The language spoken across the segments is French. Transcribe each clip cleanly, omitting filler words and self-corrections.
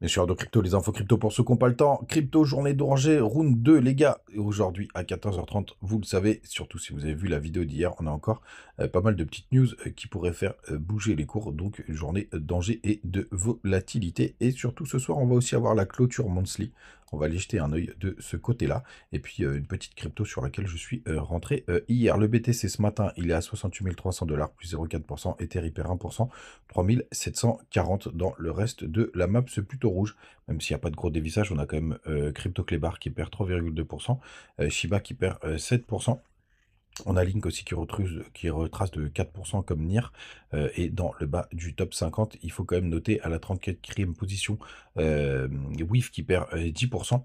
Bien sûr, de crypto, les infos crypto pour ceux qui n'ont pas le temps. Crypto, journée d'orangée, round 2, les gars. Et aujourd'hui, à 14h30, vous le savez, surtout si vous avez vu la vidéo d'hier, on a encore pas mal de petites news qui pourraient faire bouger les cours. Donc, une journée d'enjeu et de volatilité. Et surtout, ce soir, on va aussi avoir la clôture monthly. On va aller jeter un œil de ce côté-là. Et puis, une petite crypto sur laquelle je suis rentré hier. Le BTC, ce matin, il est à 68 300 $, plus 0,4%. Ether, hyper 1%. 3740 dans le reste de la map, c'est plutôt rouge, même s'il n'y a pas de gros dévissage, on a quand même Crypto Clébar qui perd 3,2%, Shiba qui perd 7%. On a Link aussi qui retrace de 4% comme NIR. Et dans le bas du top 50, il faut quand même noter à la 34e position WIF qui perd 10%.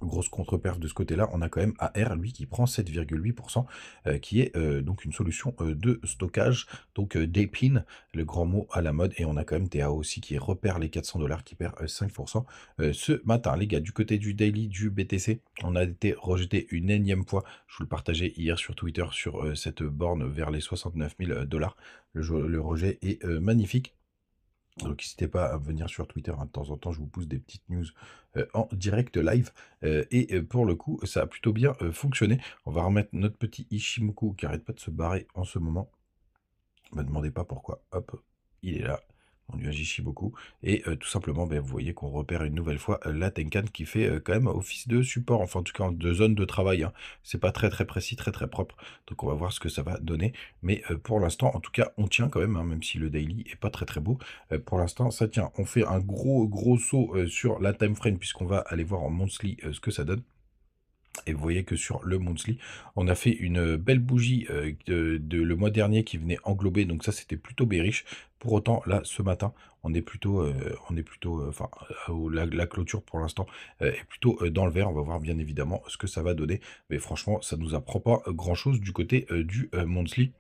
Grosse contre-perf de ce côté-là, on a quand même AR, lui, qui prend 7,8%, qui est donc une solution de stockage, donc d'épine, le grand mot à la mode, et on a quand même TAO aussi qui repère les 400 $, qui perd 5% ce matin. Les gars, du côté du daily du BTC, on a été rejeté une énième fois, je vous le partageais hier sur Twitter, sur cette borne vers les 69 000 $. Le rejet est magnifique. Donc n'hésitez pas à venir sur Twitter, hein, de temps en temps, je vous pousse des petites news en direct live. Pour le coup, ça a plutôt bien fonctionné. On va remettre notre petit Ishimoku qui arrête pas de se barrer en ce moment. Ne me demandez pas pourquoi. Hop, il est là. On lui agit beaucoup. Et tout simplement, ben, vous voyez qu'on repère une nouvelle fois la Tenkan qui fait quand même office de support, enfin en tout cas de zone de travail. Hein. C'est pas très très précis, très très propre. Donc on va voir ce que ça va donner. Mais pour l'instant, en tout cas, on tient quand même, hein, même si le daily est pas très très beau. Pour l'instant, ça tient. On fait un gros saut sur la time frame puisqu'on va aller voir en monthly ce que ça donne. Et vous voyez que sur le monthly, on a fait une belle bougie le mois dernier qui venait englober, donc ça c'était plutôt bearish. Pour autant, là, ce matin, enfin, la clôture pour l'instant est plutôt dans le vert. On va voir bien évidemment ce que ça va donner. Mais franchement, ça nous apprend pas grand-chose du côté du monthly.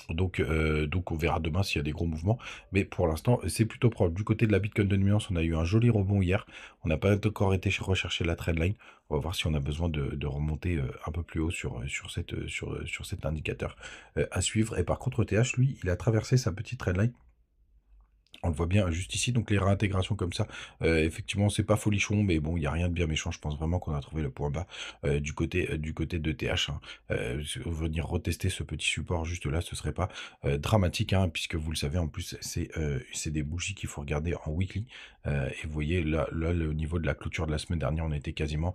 Donc on verra demain s'il y a des gros mouvements. Mais pour l'instant, c'est plutôt propre. Du côté de la Bitcoin de nuance, on a eu un joli rebond hier. On n'a pas encore été rechercher la trendline. On va voir si on a besoin de remonter un peu plus haut sur cet indicateur à suivre. Et par contre, TH, lui, il a traversé sa petite trendline. On le voit bien juste ici, donc les réintégrations comme ça, effectivement, c'est pas folichon, mais bon, il n'y a rien de bien méchant. Je pense vraiment qu'on a trouvé le point bas du côté de TH. Hein. Venir retester ce petit support juste là, ce serait pas dramatique, hein, puisque vous le savez, en plus, c'est des bougies qu'il faut regarder en weekly. Et vous voyez, là, le niveau de la clôture de la semaine dernière, on était quasiment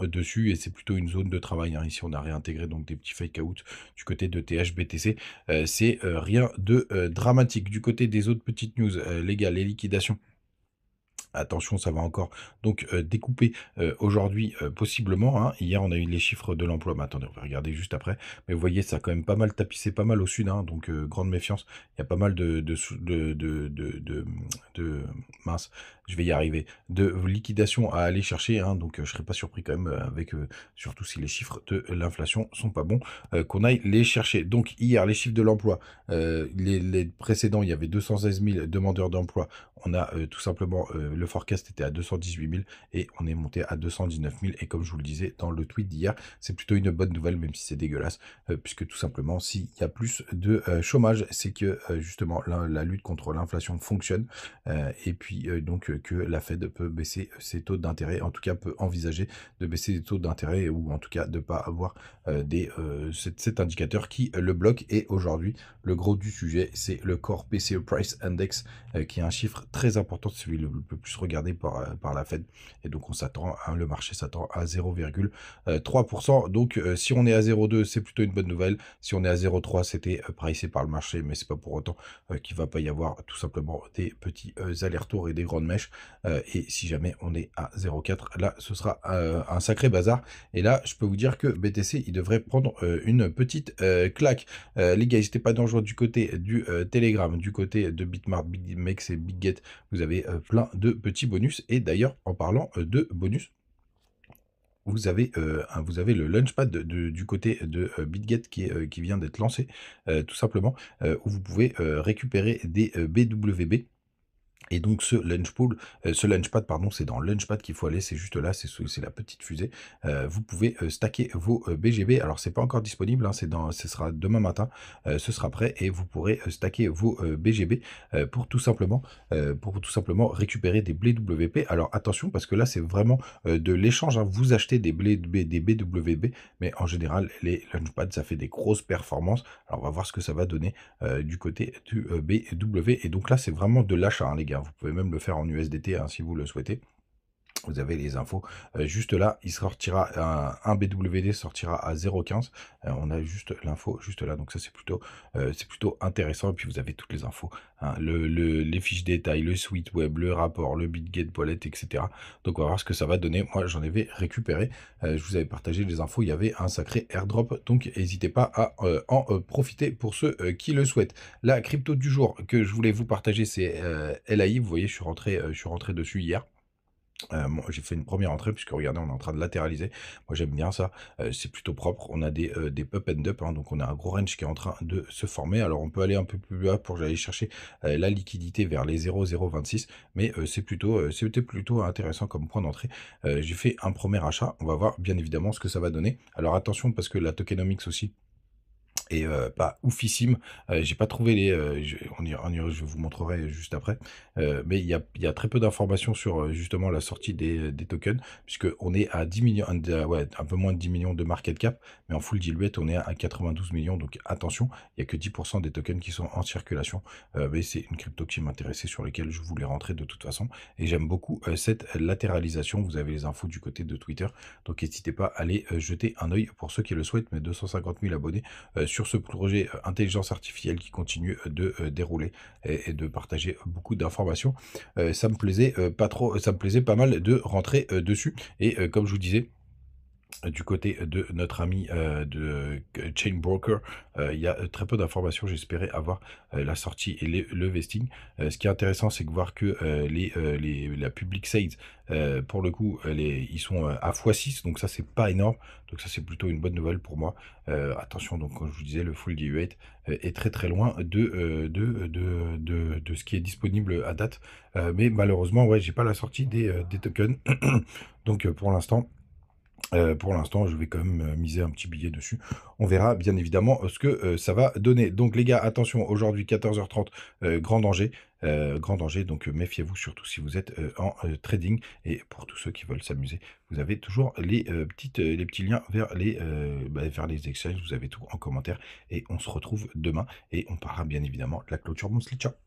dessus, et c'est plutôt une zone de travail. Hein. Ici, on a réintégré donc des petits fake out du côté de TH BTC. C'est rien de dramatique. Du côté des autres petites news, les gars, les liquidations. Attention, ça va encore donc découper aujourd'hui possiblement. Hein. Hier, on a eu les chiffres de l'emploi. Mais attendez, on va regarder juste après. Mais vous voyez, ça a quand même pas mal tapissé, pas mal au sud. Hein, donc, grande méfiance. Il y a pas mal mince, je vais y arriver, de liquidation à aller chercher. Hein, donc, je serais pas surpris quand même avec, surtout si les chiffres de l'inflation sont pas bons, qu'on aille les chercher. Donc, hier, les chiffres de l'emploi, les précédents, il y avait 216 000 demandeurs d'emploi. On a tout simplement, le forecast était à 218 000 et on est monté à 219 000. Et comme je vous le disais dans le tweet d'hier, c'est plutôt une bonne nouvelle, même si c'est dégueulasse, puisque tout simplement, s'il y a plus de chômage, c'est que justement la lutte contre l'inflation fonctionne. Et puis donc que la Fed peut baisser ses taux d'intérêt, en tout cas peut envisager de baisser les taux d'intérêt ou en tout cas de ne pas avoir cet indicateur qui le bloque. Et aujourd'hui, le gros du sujet, c'est le Core PCE Price Index qui est un chiffre très important, c'est celui le plus regardé par la Fed. Et donc on s'attend, hein, le marché s'attend à 0,3%. Donc si on est à 0,2, c'est plutôt une bonne nouvelle. Si on est à 0,3, c'était pricé par le marché, mais c'est pas pour autant qu'il va pas y avoir tout simplement des petits allers-retours et des grandes mèches. Et si jamais on est à 0,4, là ce sera un sacré bazar. Et là, je peux vous dire que BTC, il devrait prendre une petite claque. Les gars, n'hésitez pas dans le joie du côté du Telegram, du côté de Bitmart, BitMEX et BitGet. Vous avez plein de petits bonus. Et d'ailleurs, en parlant de bonus, vous avez le Launchpad du côté de BitGet qui vient d'être lancé, tout simplement, où vous pouvez récupérer des BWB. Et donc ce Launchpad pardon, c'est dans Launchpad qu'il faut aller, c'est juste là, c'est la petite fusée. Vous pouvez, stacker vos, BGB. Alors c'est pas encore disponible, hein, ce sera demain matin, ce sera prêt et vous pourrez, stacker vos, BGB, pour tout simplement récupérer des blés WP. Alors attention parce que là c'est vraiment, de l'échange, hein. Vous achetez des BWB, mais en général les Launchpad ça fait des grosses performances. Alors on va voir ce que ça va donner, du côté du, BW et donc là c'est vraiment de l'achat, hein, les gars. Vous pouvez même le faire en USDT, hein, si vous le souhaitez. Vous avez les infos, juste là, il sortira un BWD sortira à 0,15. On a juste l'info juste là, donc ça c'est plutôt intéressant et puis vous avez toutes les infos, hein, les fiches détails, le site web, le rapport, le Bitget wallet et cetera. Donc on va voir ce que ça va donner. Moi, j'en avais récupéré, je vous avais partagé les infos, il y avait un sacré airdrop, donc n'hésitez pas à, en, profiter pour ceux, qui le souhaitent. La crypto du jour que je voulais vous partager, c'est, LAI. Vous voyez, je suis rentré dessus hier. Moi, j'ai fait une première entrée puisque regardez, on est en train de latéraliser. Moi, j'aime bien ça, c'est plutôt propre. On a des pump and dump, hein, donc on a un gros range qui est en train de se former. Alors, on peut aller un peu plus bas pour aller chercher, la liquidité vers les 0,026, mais c'était plutôt intéressant comme point d'entrée. J'ai fait un premier achat. On va voir bien évidemment ce que ça va donner. Alors attention parce que la tokenomics aussi et pas oufissime. J'ai pas trouvé les, je vous montrerai juste après. Mais il y a très peu d'informations sur, justement la sortie des tokens, puisqu'on est à 10 millions, ouais, un peu moins de 10 millions de market cap, mais en full diluette, on est à 92 millions. Donc attention, il y a que 10% des tokens qui sont en circulation. Mais c'est une crypto qui m'intéressait, sur lesquelles je voulais rentrer de toute façon. Et j'aime beaucoup, cette latéralisation. Vous avez les infos du côté de Twitter. Donc n'hésitez pas à aller, jeter un œil pour ceux qui le souhaitent. Mes 250 000 abonnés, sur ce projet, intelligence artificielle qui continue, de, dérouler et de partager beaucoup d'informations. Ça me plaisait, pas trop, ça me plaisait pas mal de rentrer, dessus et comme je vous disais, du côté de notre ami, de Chain Broker, il y a, très peu d'informations. J'espérais avoir, la sortie et le vesting. Ce qui est intéressant, c'est de voir que, la public sales, pour le coup, ils sont, à x6, donc ça, c'est pas énorme. Donc ça, c'est plutôt une bonne nouvelle pour moi. Attention, donc comme je vous disais, le full D8 est très très loin de ce qui est disponible à date. Mais malheureusement, ouais, j'ai pas la sortie des tokens. Donc pour l'instant, je vais quand même, miser un petit billet dessus. On verra bien évidemment, ce que, ça va donner. Donc les gars, attention, aujourd'hui 14h30, grand danger, donc méfiez-vous surtout si vous êtes, en, trading. Et pour tous ceux qui veulent s'amuser, vous avez toujours les petits liens vers vers les exchanges. Vous avez tout en commentaire et on se retrouve demain et on parlera bien évidemment de la clôture Monthly. Ciao.